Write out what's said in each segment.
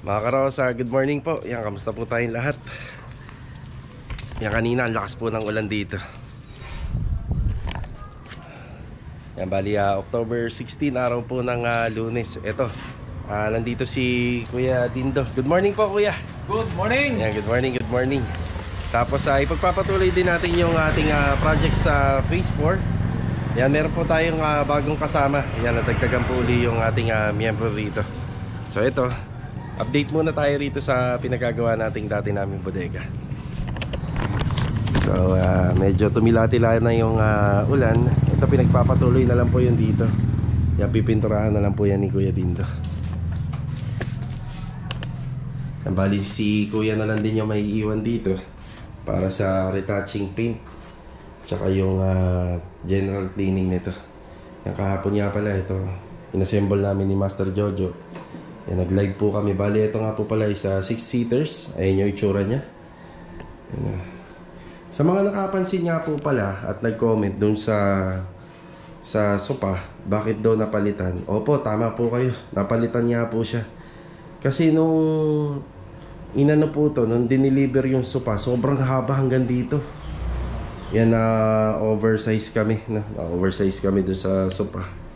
Mga karosa, good morning po. Yan, kamusta po tayong lahat? Yan, kanina ang lakas po ng ulan dito. Yan, bali October 16, araw po ng Lunes. Ito, nandito si Kuya Dindo. Good morning po, Kuya. Good morning. Yan, good morning, good morning. Tapos ipagpapatuloy din natin yung ating project sa Phase 4. Yan, meron po tayong bagong kasama. Yan, natagdagan po uli yung ating miyembro rito. So ito, update muna tayo rito sa pinagagawa nating dati naming bodega. So medyo tumila-tila na yung ulan. Ito, pinagpapatuloy na lang po yun dito. Yan, pipinturahan na lang po yan ni Kuya Dindo. Yan, bali si Kuya na lang din yung may iwan dito para sa retouching paint tsaka yung general cleaning nito. Yan, kahapon nga pala ito, inassemble namin ni Master Jojo. Yan, nag-live po kami. Bali, ito nga po pala is 6-seaters. Ayun yung itsura nya. Yan. Sa mga nakapansin nga po pala at nag-comment dun sa sopa, bakit daw napalitan? Opo, tama po kayo. Napalitan nga po siya. Kasi nung inano po to, nung dineliver yung sopa, sobrang haba hanggang dito. Yan, oversize kami. Oversize kami dun sa sopa.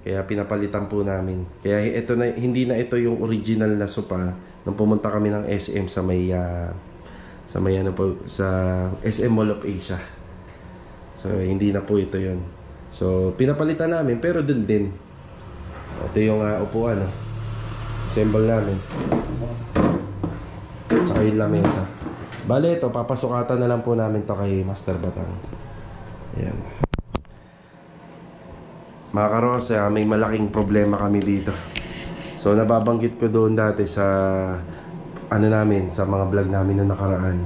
Kaya pinapalitan po namin. Kaya ito na, hindi na ito yung original na sopa nung pumunta kami ng SM sa may ano po, sa SM Mall of Asia. So hindi na po ito yon. So pinapalitan namin, pero dun din. Ito yung upuan, assemble namin. Tsaka yung lamesa. Bale, ito papasukatan na lang po namin to kay Master Batang. Ayan. Mga karosa, may malaking problema kami dito. So nababanggit ko doon dati sa ano namin, sa mga vlog namin na nakaraan.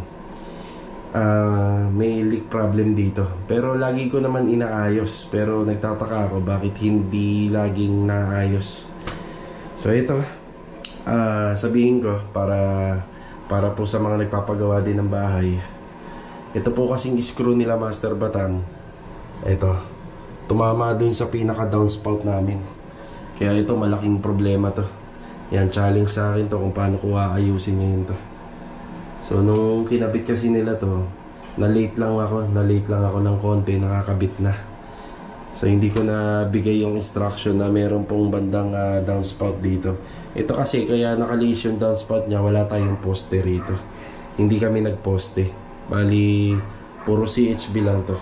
May leak problem dito. Pero lagi ko naman inaayos. Pero nagtataka ako bakit hindi laging naayos. So ito, sabihin ko para po sa mga nagpapagawa din ng bahay. Ito po kasing screw nila Master Batang. Ito, tumama dun sa pinaka downspout namin. Kaya ito, malaking problema to. Yan, challenge sa akin to kung paano ko aayusin ngayon to. So nung kinabit kasi nila to, na-late lang ako ng konti, nakakabit na. So hindi ko na bigay yung instruction na meron pong bandang downspout dito. Ito kasi kaya nakalis yung downspout niya, wala tayong poste rito. Hindi kami nagposte. Bali, puro CHB lang to.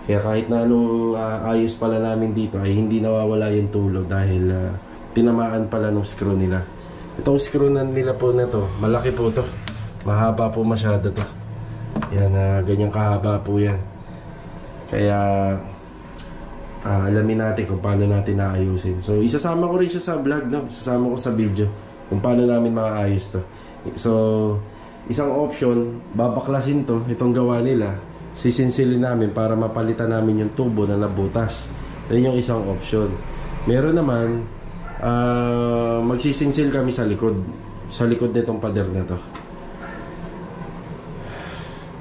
Kaya kahit na anong ayos pala namin dito ay hindi nawawala yung tulog dahil tinamaan pala ng screw nila. Itong screw na nila po na to, malaki po to. Mahaba po masyado to. Yan, ganyang kahaba po yan. Kaya alamin natin kung paano natin naayusin. So isasama ko rin siya sa vlog, no? Isasama ko sa video kung paano namin maayos to. So isang option, babaklasin to, itong gawa nila, sisinsilin namin para mapalitan namin yung tubo na nabutas. Yan yung isang option. Meron naman, magsisinsil kami sa likod nitong pader na to.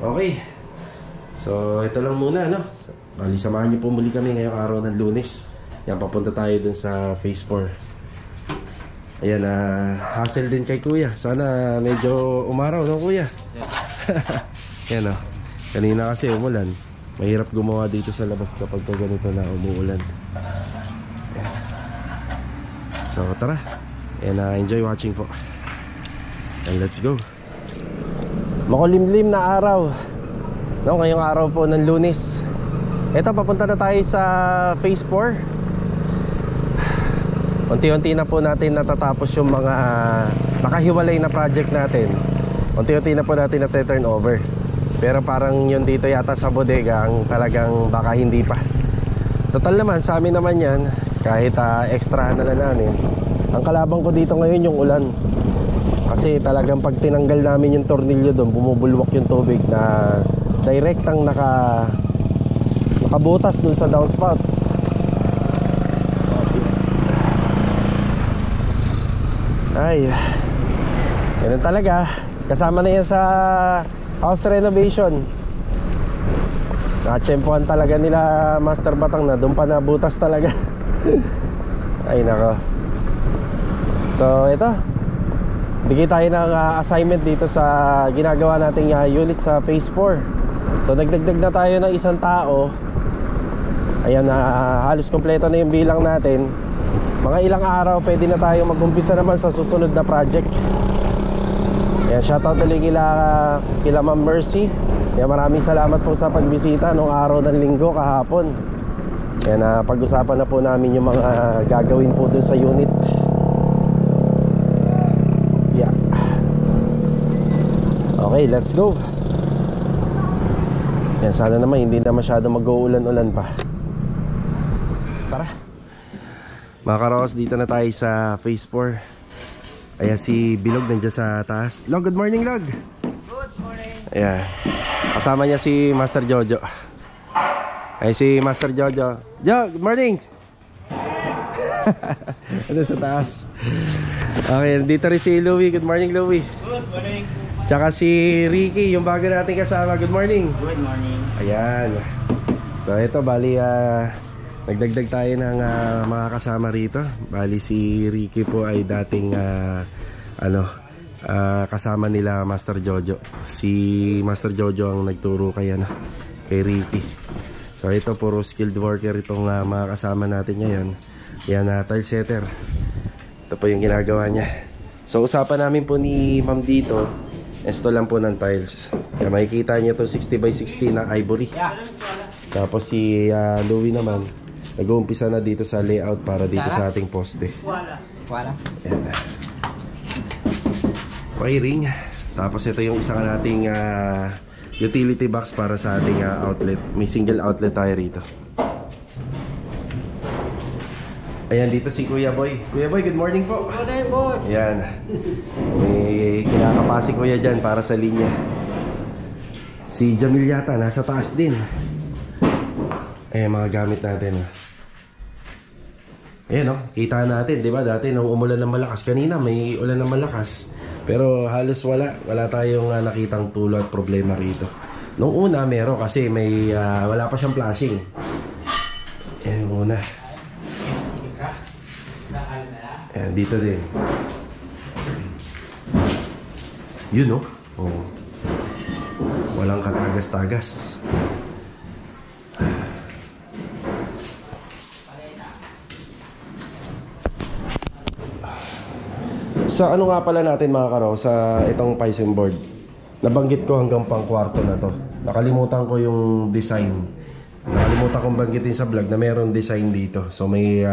Okay, so ito lang muna, no? Bali, samahan niyo po muli kami ngayong araw ng Lunes. Yan, papunta tayo dun sa Phase 4. Ayan, hassle din kay Kuya. Sana medyo umaraw, no Kuya? Yan, no? Kanina kasi umulan. Mahirap gumawa dito sa labas kapag ganito na umuulan. So tara, and enjoy watching po. And let's go. Makulimlim na araw, no? Ngayong araw po ng Lunes. Ito, papunta na tayo sa Phase 4. Unti-unti na po natin natatapos yung mga nakahiwalay na project natin. Unti-unti na po natin na-turn over. Pero parang yun dito yata sa bodega ang talagang baka hindi pa. Total naman, sa amin naman yan, kahit extra na namin. Ang kalabang ko dito ngayon yung ulan. Kasi talagang pag tinanggal namin yung tornilyo doon, bumubulwak yung tubig na direktang nakabutas doon sa downspout. Ay, ganun talaga. Kasama na yan sa house renovation. Nakatsempuhan talaga nila Master Batang na doon pa nabutas talaga. Ay nako. So ito, bigay tayo ng assignment dito sa ginagawa nating unit sa phase 4. So nagdagdag na tayo ng isang tao. Ayan, halos kompleto na yung bilang natin. Mga ilang araw pwede na tayo mag-umpisa naman sa susunod na project. Ayan, shoutout ulit kila Ma'am Mercy. Ayan, maraming salamat po sa pagbisita nung araw ng linggo kahapon. Ayan, pag-usapan na po namin yung mga gagawin po dun sa unit. Yeah. Okay, let's go. Ayan, sana naman hindi na masyado mag-uulan-ulan pa. Tara. Mga karos, dito na tayo sa phase 4. Ayan, si Bilog nandiyan sa taas. Log, good morning, Log. Good morning. Ayan, kasama niya si Master Jojo. Ay, si Master Jojo. Jo, good morning. Ano sa taas. Okay, dito rin si Louie. Good morning, Louie. Good morning. Tsaka si Ricky, yung bago natin kasama. Good morning. Good morning. Ayan. So ito, bali nagdagdag tayo ng mga kasama rito. Bali si Ricky po ay dating kasama nila Master Jojo. Si Master Jojo ang nagturo kay Ricky. So ito, puro skilled worker itong mga kasama natin ngayon. Yan, tile setter. Ito po yung ginagawa niya. So usapan namin po ni Ma'am dito, esto lang po ng tiles. Kaya makikita niyo to 60x60 na ivory. Tapos si Louie naman nag-uumpisa na dito sa layout para dito sa ating poste. Wala. Ayan. Wiring. Tapos ito yung isa nating utility box para sa ating outlet. May single outlet tayo rito. Ayan, dito si Kuya Boy. Kuya Boy, good morning po. Good morning, boss. Ayan. May kinakapasi Kuya dyan para sa linya. Si Jamil yata nasa taas din. Ayan, mga gamit natin. Ayan, kita natin, di ba? Dati nung umulan ng malakas, kanina may ulan ng malakas, pero halos wala tayong nakitang tulo at problema rito. Nung una meron kasi may wala pa siyang flashing. Ayan, una. Ayan, dito din. Yun, oh. Walang katagas-tagas. Sa ano nga pala natin mga karo, sa itong Python board, nabanggit ko hanggang pang kwarto na to. Nakalimutan ko yung design. Nakalimutan kong banggitin sa vlog na meron design dito. So may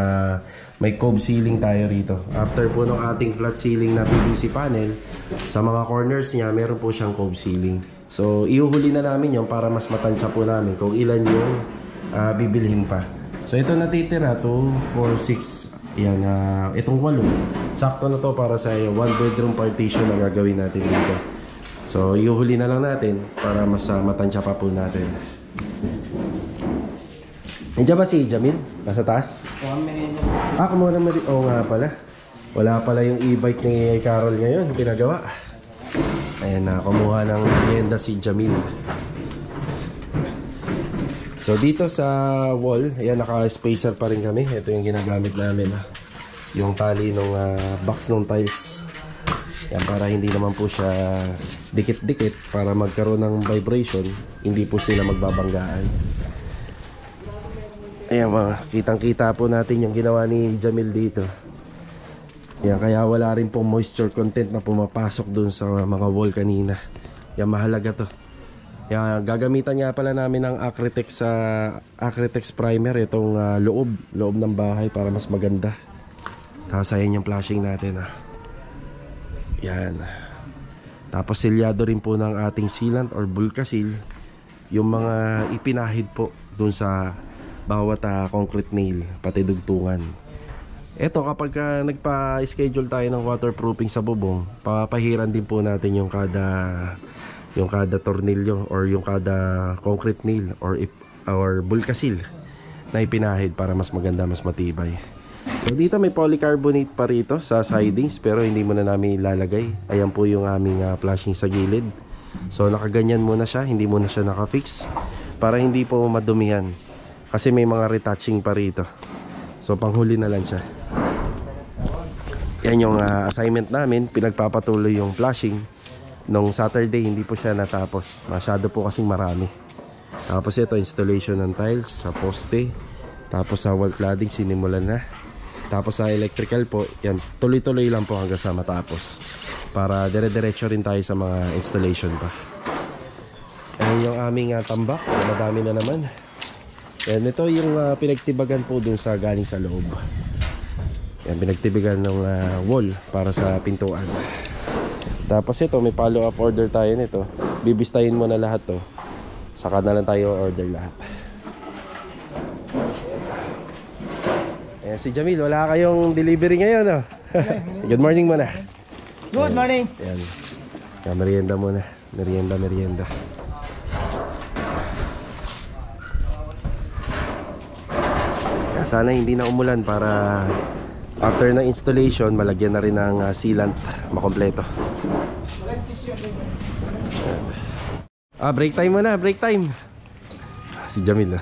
cove ceiling tayo rito. After po ng ating flat ceiling na PVC panel, sa mga corners niya meron po siyang cove ceiling. So ihuhuli na namin yon para mas matansya po namin kung ilan yung bibilhin pa. So ito natitira, 2, 4, 6. Yan, itong 8. Sakto na to para sa 1 bedroom partition na gagawin natin dito. So ihuhuli na lang natin para mas matansya pa po natin. Nandiyan ba si Jamil? Nasa taas? Kumuha naman rin. Oo nga pala. Wala pala yung e-bike ni Carol ngayon. Pinagawa. Ayan na, kumuha ng merienda si Jamil. So dito sa wall, ayan, naka-spacer pa rin kami. Ito yung ginagamit namin. Yung tali ng box ng tiles. Yan, para hindi naman po siya dikit-dikit, para magkaroon ng vibration, hindi po sila magbabanggaan. Ayan, kitang-kita po natin yung ginawa ni Jamil dito. Ayan, kaya wala rin pong moisture content na pumapasok dun sa mga wall kanina. Yan, mahalaga to. Yan, gagamitan nga pala namin ng Acrytex primer itong loob ng bahay para mas maganda. Tapos ayan yung flashing natin. Yan. Tapos silyado rin po ng ating sealant or Bulkasil yung mga ipinahid po dun sa bawat concrete nail, pati dugtungan. Ito, kapag nagpa-schedule tayo ng waterproofing sa bubong, papahiran din po natin yung kada tornilyo or yung kada concrete nail or Bulkasil na ipinahid para mas maganda, mas matibay. So dito may polycarbonate pa rito sa sidings, pero hindi muna namin ilalagay. Ayan po yung aming flashing sa gilid. So nakaganyan muna siya, hindi muna siya nakafix para hindi po madumihan. Kasi may mga retouching pa rito. So panghuli na lang siya. Yan yung assignment namin. Pinagpapatuloy yung flashing. Nung Saturday hindi po siya natapos. Masyado po kasing marami. Tapos ito, installation ng tiles sa poste. Tapos sa wall cladding sinimulan na. Tapos sa electrical po, yan, tuloy-tuloy lang po hanggang sa matapos. Para dire-diretso rin tayo sa mga installation pa. Ayan yung aming tambak. Madami na naman. And ito yung pinagtibagan po dun sa galing sa loob. Yan, pinagtibagan ng wall para sa pintuan. Tapos ito, may follow-up order tayo nito. Bibistahin mo na lahat to. Saka na lang tayo order lahat. Ayan, si Jamil, wala kayong delivery ngayon, no? Good morning muna. Good morning. Ayan. Merienda muna. Merienda. Sana hindi na umulan para after ng installation malagyan na rin ng sealant makompleto. Break time muna, break time. Si Jamil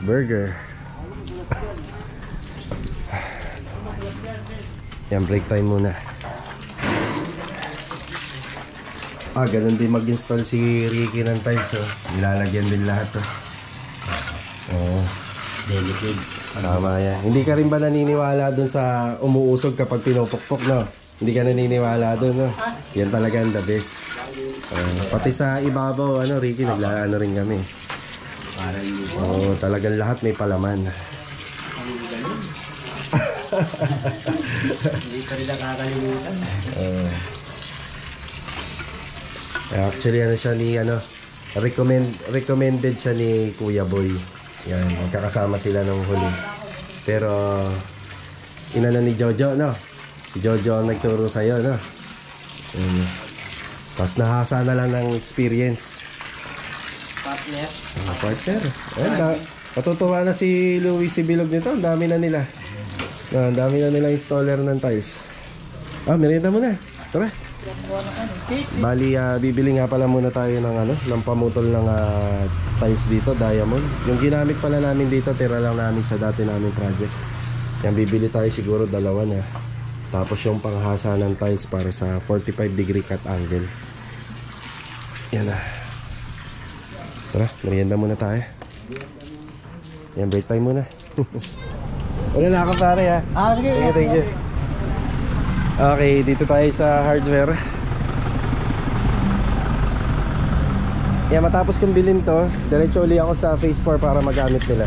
burger. Yan, break time muna. Ganun din mag-install si Ricky ng tiles, oh. Nilalagyan din lahat, oh. Delicate. Tama yan. Hindi ka rin ba naniniwala dun sa umuusog kapag pinupukpok, no? Hindi ka naniniwala dun, no? Yan talaga ang the best. Pati sa ibabaw, Ricky, naglaano rin kami. Talagang lahat may palaman. Hindi ko rin nakakalimutan. Actually, siya ni, recommended siya ni Kuya Boy. Yan, magkakasama sila nung huli. Pero inano ni Jojo, no? Si Jojo ang nagturo sa'yo, no? Tapos nahasa na lang ng experience. Partner. Matutuwa na si Louis Sibilog nito. Ang dami na nila. Ang dami na nila installer ng tiles. Merienda muna. Tara. Bali, bibili nga pala muna tayo ng pamutol ng tiles dito, diamond. Yung ginamit pala namin dito, tira lang namin sa dati namin project. Yan, bibili tayo siguro dalawa na. Tapos yung panghasa ng tiles para sa 45 degree cut angle. Yan na. Tara, merienda muna tayo. Yan, break time muna. Wala na ako pare, ha. Sige. Thank you. Okay, dito tayo sa hardware. Yan, matapos kong bilhin to, diretso uli ako sa phase 4 para magamit nila.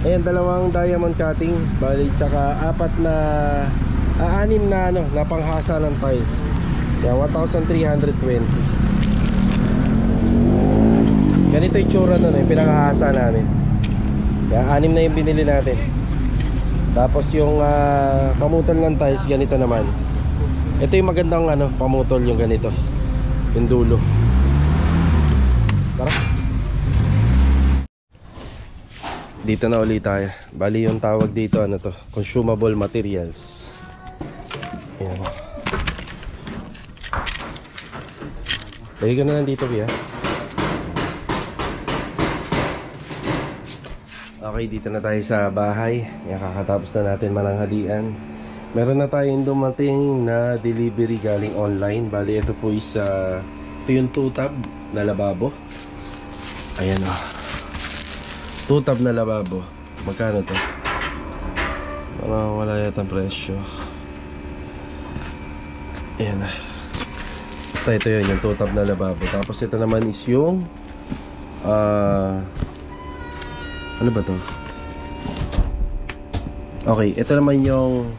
Ayan, dalawang diamond cutting, bali, tsaka anim na na panghasa ng tiles. Yan, 1,320. Ganito yung tsura nun, yung pinakahasa namin. Yan, 6 na yung binili natin. Tapos yung pamutol ng tiles, ganito naman. Ito yung magandang pamutol, yung ganito, yung dulo. Tara. Dito na ulit tayo. Bali yung tawag dito, to, consumable materials. Ayan. Lagi ka na lang dito, Bia. Okay, dito na tayo sa bahay. Yan, kakatapos na natin mananghalian. Meron na tayong dumating na delivery galing online. Bali, ito po is ito yung 2-tub na lababo. Ayan, 2-tub na lababo. Magkano to? Wala yata ang presyo. Ayan. Basta ito yun, yung 2-tub na lababo. Tapos ito naman is yung ano ba to? Okay, ito naman yung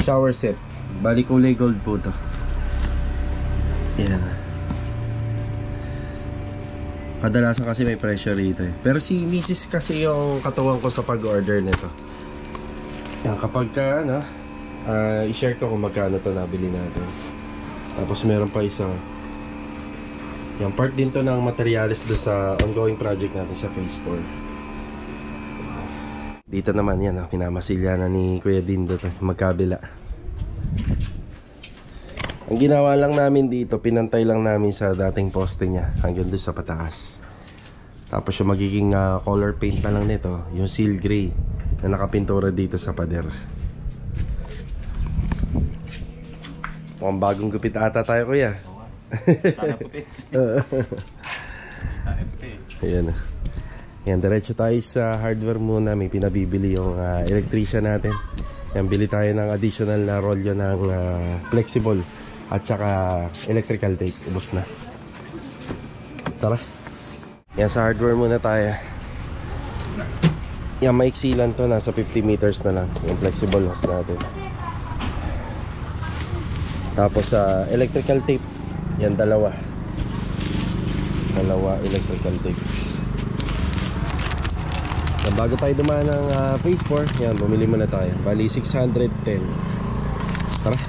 shower set. Bali kulay gold po to. Yan. Kadalasan kasi may pressure rito eh. Pero si Mrs. kasi yung katuwang ko sa pag-order nito. Yan, kapag ka i-share ko kung magkano to nabili natin. Tapos meron pa isa. Yan, part din to ng materials do sa ongoing project natin sa phase 4. Dito naman yan, pinamasilya na ni Kuya Dindo to, magkabila. Ang ginawa lang namin dito, pinantay lang namin sa dating poste niya hanggang doon sa pataas. Tapos yung magiging color paint na lang nito, yung seal gray na nakapintura dito sa pader. Mukhang bagong gupit ata tayo, kuya. Sana puti. Ayan. Yan, diretso tayo sa hardware muna. May pinabibili yung electrician natin. Yan, bili tayo ng additional na rolyo ng flexible at saka electrical tape. Ubus na. Tara. Yan, sa hardware muna tayo. Yan, maiksi lang to. Nasa 50 meters na lang yung flexible hose natin. Tapos sa electrical tape, yan, dalawa electrical tape. Yan, bago tayo dumaan ng phase 4, yan, bumili muna tayo. Bali 610. Tara.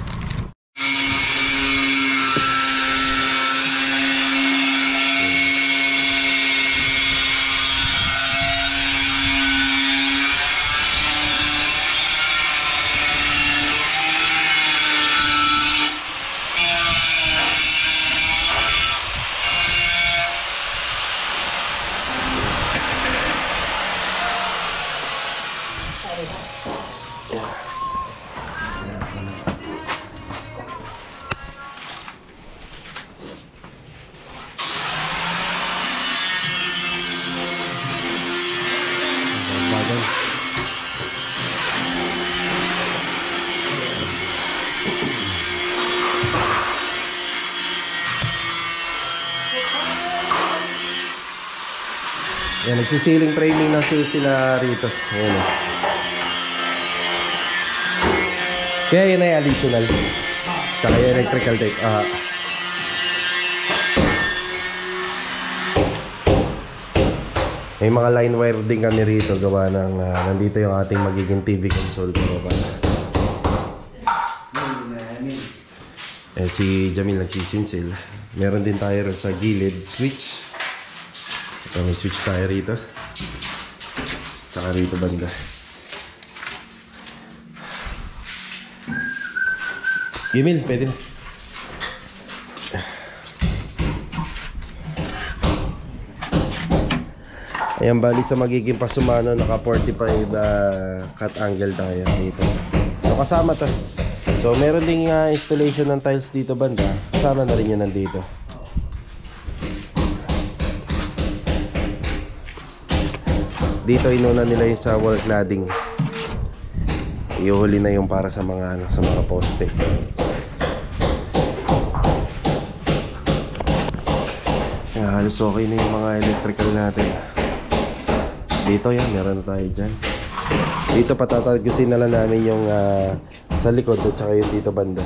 Yan, nagsisiling framing na sila rito. Ayan. Kaya yun ay additional. Saka yung electrical tape. May mga line wire din kami rito. Gawa ng nandito yung ating magiging TV console. Si Jamil nagsisinsil. Meron din tayo rin sa gilid switch. May switch tayo rito. Saka rito banda. Gimil, pwede na. Ayan, bali sa magiging pasumano, naka 45 cut angle tayo dito. So kasama to. So meron ding installation ng tiles dito banda. Kasama na rin yun nandito. Dito inuna nila yung sa wall cladding. Iuhuli na yung para sa mga sa mga poste. Halos okay na yung mga electrical natin. Dito yan, meron na tayo dyan. Dito patatagusin na lang namin yung sa likod at saka yung dito banda.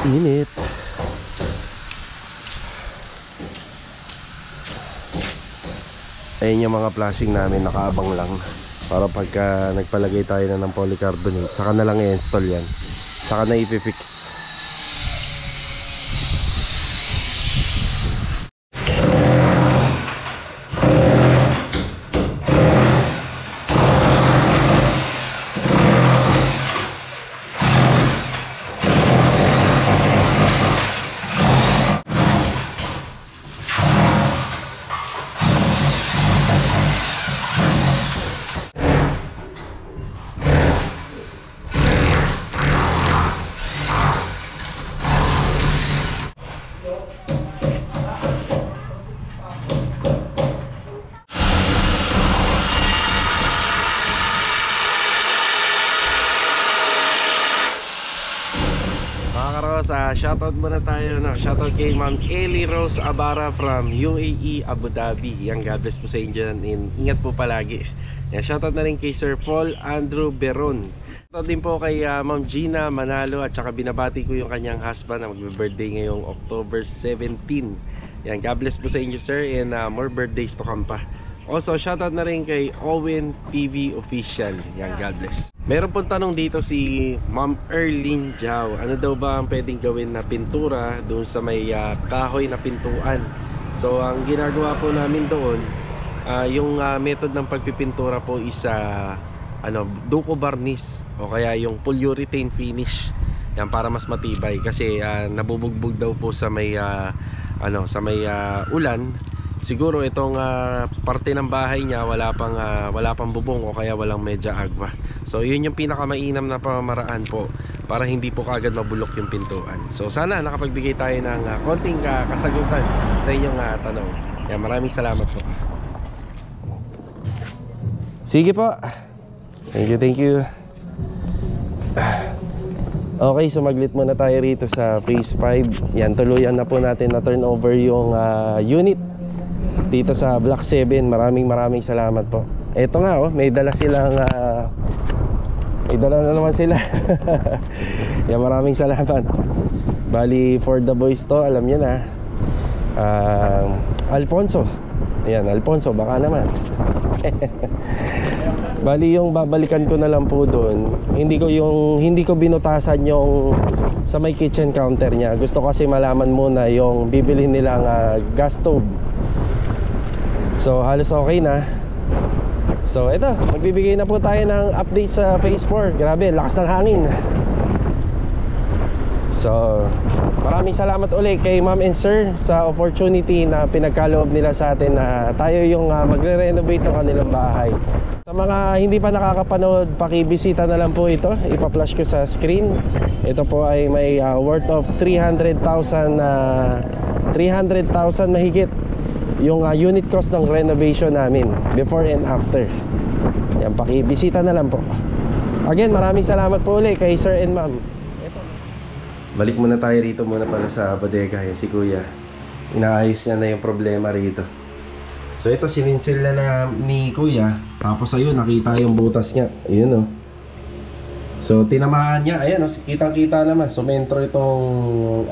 Init. Ayun yung mga flashing namin, nakaabang lang para pagka nagpalagay tayo na ng polycarbonate, saka na lang i-install yan, saka na i-fix. Shoutout muna tayo, shoutout kay Ma'am Ellie Rose Abara from UAE, Abu Dhabi. Yan, God bless po sa inyo and ingat po palagi. Yan, shoutout na rin kay Sir Paul Andrew Beron. Shoutout din po kay Ma'am Gina Manalo at saka binabati ko yung kanyang husband na magbe-birthday ngayong October 17. Yan, God bless po sa inyo sir and more birthdays to come pa. Also, shoutout na rin kay Owen TV Official. Yan, God bless. Meron pong tanong dito si Ma'am Erlyn Jao. Ano daw ba ang pwedeng gawin na pintura doon sa may kahoy na pintuan So ang ginagawa po namin doon, yung method ng pagpipintura po is duco varnish o kaya yung polyurethane finish. Yan, para mas matibay kasi nabubugbog daw po sa may ulan. Siguro itong parte ng bahay niya wala pang bubong o kaya walang medya agwa. So yun yung pinakamainam na pamamaraan po para hindi po kagad mabulok yung pintuan. So sana nakapagbigay tayo ng konting kasagutan sa inyong tanong. Yan, maraming salamat po. Sige po. Thank you. Okay, sumaglit muna tayo rito sa phase 5. Yan, tuluyan na po natin na turn over yung unit dito sa Block 7. Maraming salamat po. Eto nga may dala silang may dala na naman sila. Yan, maraming salamat. Bali for the boys to, alam niyo na. Alfonso. Ayan, Alfonso, baka naman. Bali yung babalikan ko na lang po doon, hindi ko binutasan yung sa may kitchen counter niya. Gusto kasi malaman muna yung bibilhin nilang gas stove. So halos okay na. So ito, magbibigay na po tayo ng update sa phase 4. Grabe, lakas ng hangin. So maraming salamat ulit kay ma'am and sir sa opportunity na pinagkaloob nila sa atin na tayo yung magre-renovate ng kanilang bahay. Sa mga hindi pa nakakapanood, pakibisita na lang po ito. Ipa-flash ko sa screen. Ito po ay may worth of 300,000 mahigit yung unit cost ng renovation namin before and after. Yan, pakibisita na lang po. Again, maraming salamat po ulit kay sir and ma'am. Balik muna tayo rito muna pala sa bodega. Yan si kuya, inaayos niya na yung problema rito. So ito, sininsil na ni kuya. Tapos ayun, nakita yung butas niya. Ayun So tinamaan niya. Ayan kitang kita naman. Sumentro itong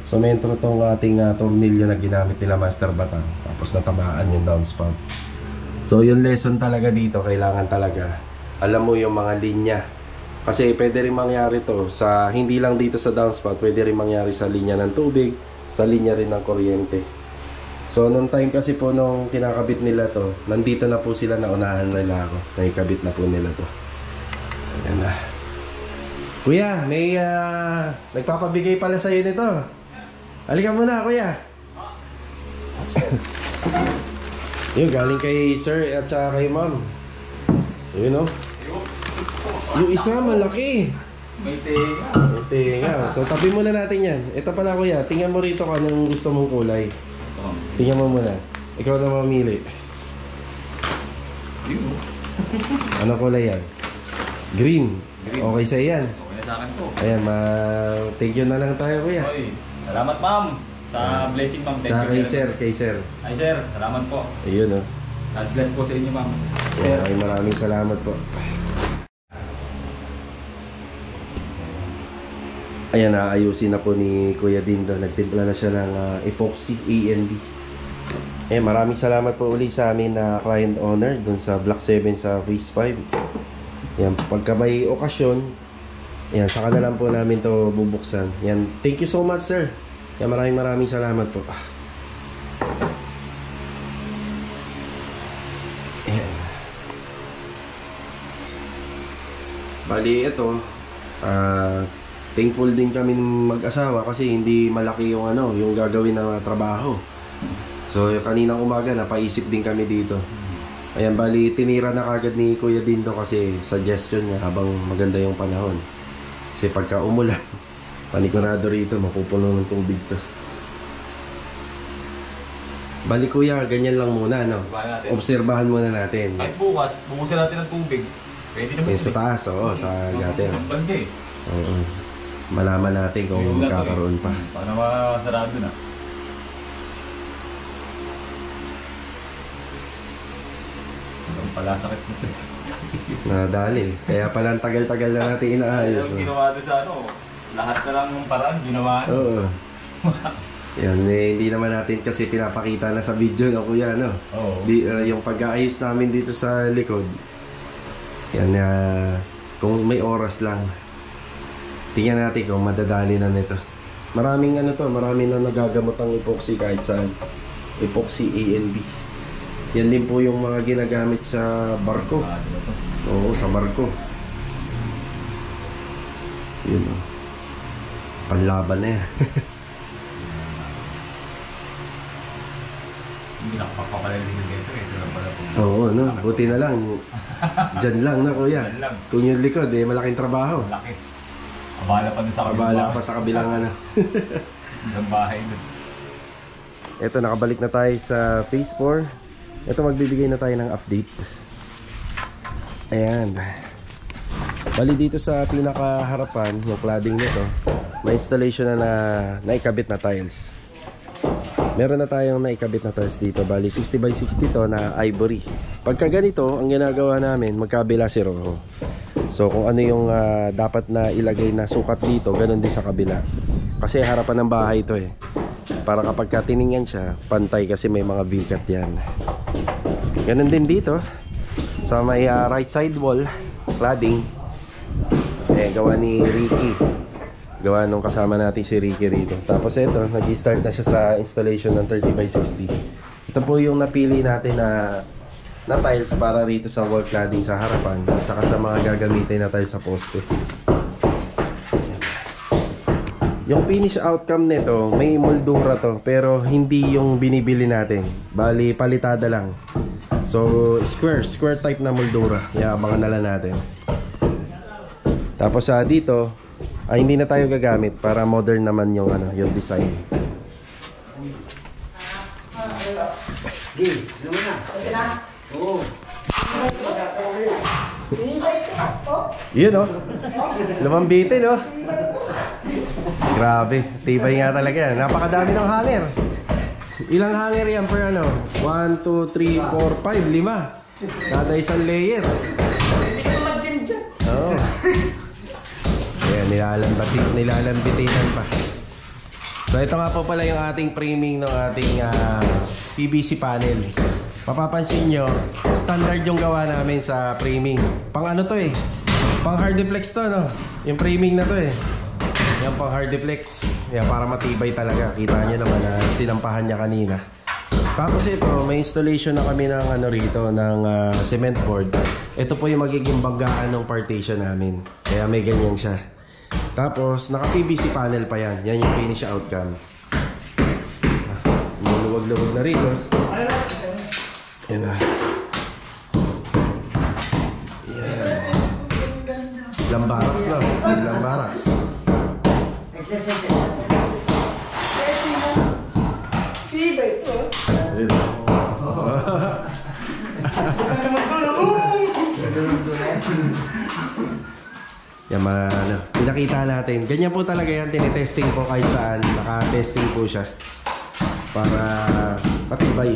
sumentro itong ating tornilyo na ginamit nila Master Batang. Tapos natamaan yung downspout. So yung lesson talaga dito, kailangan talaga alam mo yung mga linya. Kasi pwede rin mangyari to sa, hindi lang dito sa downspout, pwede rin mangyari sa linya ng tubig, sa linya rin ng kuryente. So nung time kasi po nung kinakabit nila to, nandito na po sila, naunahan nila ako. Nakikabit na po nila to. Ayan na. Kuya, may nagpapabigay pala sa'yo nito. Halika muna kuya. Yun, galing kay sir at saka kay ma'am. Yun yung isa malaki. May tenga. May tenga. So tabi muna natin yan. Ito pala kuya, tingnan mo rito kung anong gusto mong kulay. Tingnan mo muna. Ikaw na mamili. Ano kulay yan? Green. Okay sa yan. Okay na sa akin po. Ayan, thank you na lang tayo kuya. Oy, salamat ma'am sa blessing ma'am. Thank you. Kay sir. Ay sir, salamat po. Ayun God bless po sa inyo ma'am. Sir, ay maraming salamat po. Ayan, ayusin na po ni Kuya Dindo. Nagtimpla na siya ng epoxy AND. Maraming salamat po uli sa amin na client owner dun sa Block 7 sa Phase 5. Yan, pagka may okasyon, yan, saka na lang po namin to bubuksan. Yan, thank you so much sir. Yan, maraming salamat po. Ayan. Bali ito, thankful din kami mag-asawa kasi hindi malaki yung yung gagawin na trabaho. So kaninang umaga napaisip din kami dito. Ayan, bali tinira na kagad ni Kuya Dindo kasi suggestion niya habang maganda yung panahon. Kasi pagka umulan, panigurado rito mapupuno ng tubig to. Bali kuya, ganyan lang muna obserbahan muna natin. kahit bukas, bumusin natin ng tubig. Pwede naman. Sa taas, sa gutter. Sa balde. Oo. Malaman natin kung magkakaroon pa. Para masarado na. Ang pala sakit nito. Nadali. Kaya pala ang tagal-tagal na natin inaayos. Yung ginawa doon sa lahat na lang ng paraan ginawa. Oo. Yan, hindi naman natin kasi pinapakita na sa video na kuya, Oo. Yung pag-aayos namin dito sa likod. Yan, kung may oras lang. Tingnan natin kung madadali na nito. Maraming maraming na nagagamot ang epoxy kahit saan. epoxy ANB. Yan din po yung mga ginagamit sa barko. Oo, sa barko. Yun o. Panlaban na yan. Hindi nakapapalalim yung dito eh. Oo, no? Buti na lang. Diyan lang na kuya. Diyan lang. Kung yung likod eh, malaking trabaho. Laki. Abala pa dun sa kabilang Abala bahay. pa sa kabilang ano. Yung bahay dun. Ito, nakabalik na tayo sa phase 4. Ito, magbibigay na tayo ng update. Ayan. Bali dito sa pinakaharapan, yung cladding nito, may installation na naikabit na tiles. Meron na tayong naikabit na tiles dito. Bali 60 by 60 to na ivory. Pagka ganito, ang ginagawa namin, magkabila si roho. So kung ano yung dapat na ilagay na sukat dito, ganun din sa kabila. Kasi harapan ng bahay ito eh. Para kapag tiningnan siya, pantay kasi may mga bigat yan. Ganun din dito. Sa may right side wall, cladding. Gawa ni Ricky. Gawa nung kasama natin si Ricky rito. Tapos ito, nag-start na siya sa installation ng 30 by 60. Ito po yung napili natin na tiles para rito sa wall cladding sa harapan. At saka sa mga gagamitin na tiles sa poste. Yung finish outcome nito, may moldura to, pero hindi yung binibili natin. Bali, palitada lang. So, square type na moldura. Iabangan na lang natin. Tapos dito, hindi na tayo gagamit para modern naman yung yung design. Game, naman na. Oo. Yun oh. Lumambitin oh. Grabe, tibay nga talaga yan. Napakadami ng hanger. Ilang hanger yan per 1, 2, 3, 4, 5, 5. Kada isang layer. Oo. Ayan, nilalambitinan pa. So ito nga po pala yung ating framing ng ating PVC panel. Mapapansin nyo, standard yung gawa namin sa framing. Pang ano to eh, pang hardiflex to no. Yung framing na to eh. Yan pang hardiflex. Yan para matibay talaga. Kita nyo naman na sinampahan niya kanina. Tapos ito, may installation na kami ng rito, ng cement board. Ito po yung magiging banggaan ng partition namin. Kaya may ganyan siya. Tapos, naka PVC panel pa yan. Yan yung finish outcome. Luluwag-luwag na rito. Yan na. Yan. Lambaraks na. Lambaraks. Tibay ito. Yan pinakita natin. Ganyan po talaga yan. Tinitesting po kahit saan. Naka-testing po siya. Para matibay.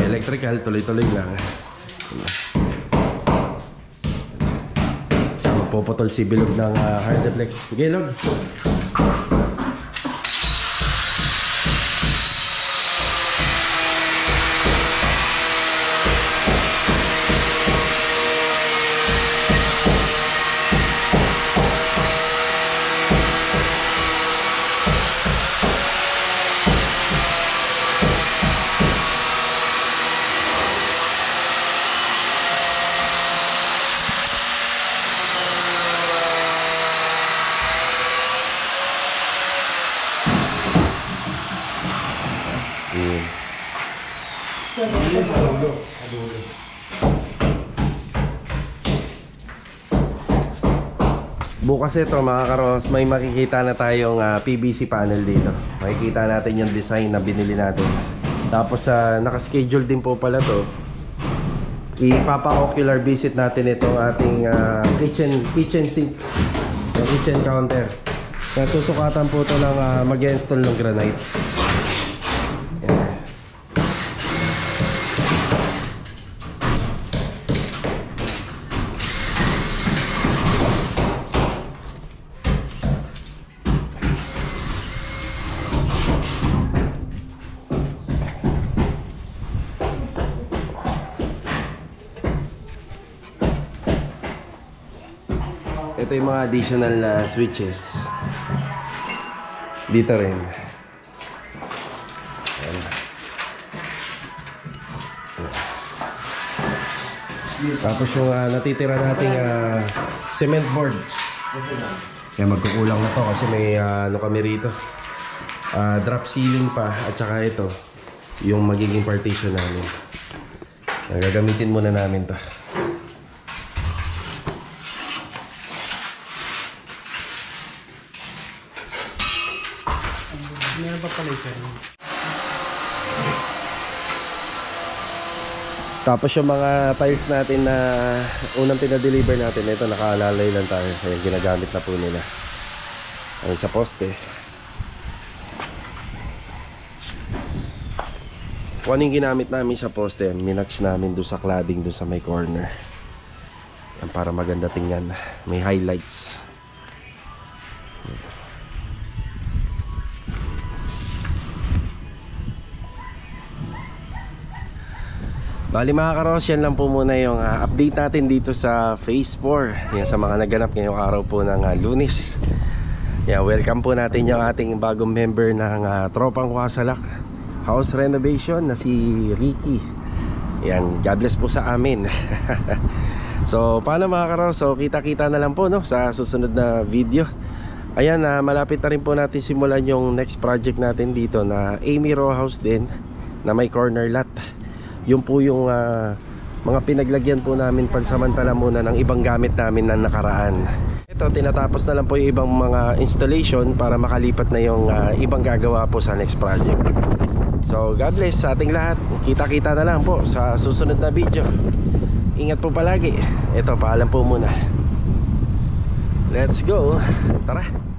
Electrical, tuloy-tuloy lang. Mapuputol si bilog ng hardiflex. Sige, Log. Bukas ito mga karos, may makikita na tayong PVC panel dito. Makikita natin yung design na binili natin. Tapos naka-schedule din po pala to. Ipapa-ocular visit natin itong ating kitchen sink, yung kitchen counter. Susukatan po ito ng mag-install ng granite. Ito yung mga additional switches dito rin. Yan. Tapos yung natitira nating cement board. Kaya magkukulang na to kasi may ano kami rito. Drop ceiling pa at saka ito yung magiging partition namin. Gagamitin muna namin to. Meron pa pala sir. Tapos yung mga tiles natin na unang pinadeliver natin, ito nakaalalay lang tayo. Kaya ginagamit na po nila. Ang sa poste. Kung ano yung ginamit namin sa poste, minatch namin doon sa cladding doon sa may corner. Yan, para maganda tingnan. May highlights. Bali mga karos, yan lang po muna yung update natin dito sa Phase 4. Yan sa mga naganap ngayong araw po ng Lunes. Yan, welcome po natin yung ating bagong member ng Tropang Wasalak House Renovation na si Ricky. Yan, God bless po sa amin. So paano mga karos, so kita-kita na lang po no, sa susunod na video. Ayan, malapit na rin po natin simulan yung next project natin dito na Amy Row House din, na may corner lot. Yung po yung mga pinaglagyan po namin pansamantala muna ng ibang gamit namin na nakaraan. Ito, tinatapos na lang po yung ibang mga installation para makalipat na yung ibang gagawa po sa next project. So God bless sa ating lahat. Kita-kita na lang po sa susunod na video. Ingat po palagi. Ito, paalam po muna. Let's go. Tara.